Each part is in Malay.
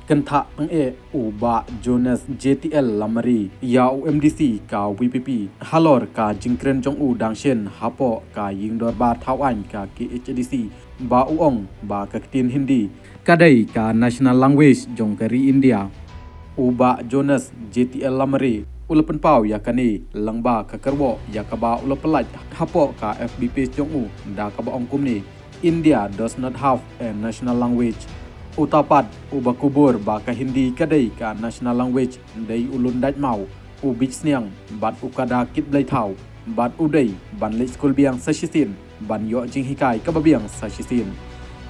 Kenta peng uba Jonas JTL lamari ya UMDC ka WPP halor ka jingkren jong u dangshen hapo ka yingdor ba thawan ka KHDC ba uong ba ka tin Hindi kadai ka national language jong kari India uba Jonas JTL lamari ulapan pau ya kani langba ka kerwo ya ka ba ulapelaj hapo ka FBP jong u da ka ba ong kumni India does not have a national language. Utapat uba kubur ba ka Hindi kadai ka national language dai ulun daj mau ubich sniang bat ukada kit blai thau bat udai ban le school biang sashisin ban yo jing hikai ka babiang sashisin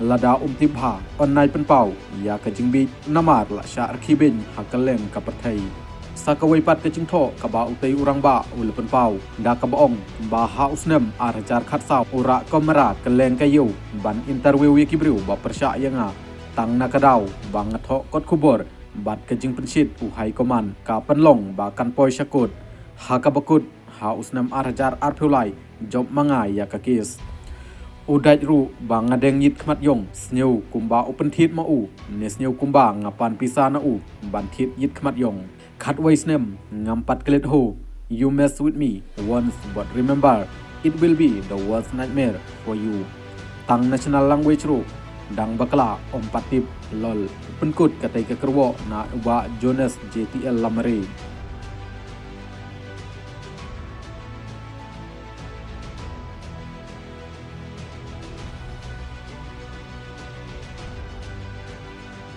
lada tibhaonnai pen pau ya ka jingbi namar la sha arkhibin hakaleng ka pathai sakawai pat ka jingtho ka ba utai urang ba ulapan pau da ka baong ba ha usnem arjar khat saw ura kamera kaleng kayu ban interview yikibriu ba persya yanga tang nakadaw bang atho kot kubor bat kajing pensit uhai koman ka penlong ba kan poi syakut ha ka bakut ha usnam arjar arphulai job mangai ya ka kis udaj ru ba ngadeng yit khmat yong sneu kumba open thit ma u ne sneu kumba ngapan pisa na u ban thit yit khmat yong khat wai snem ngampat klet ho you mess with me once but remember it will be the worst nightmare for you tang national language ru dang bakla patip lol penkut katai ke kerwo na uba Jonas JTL lamari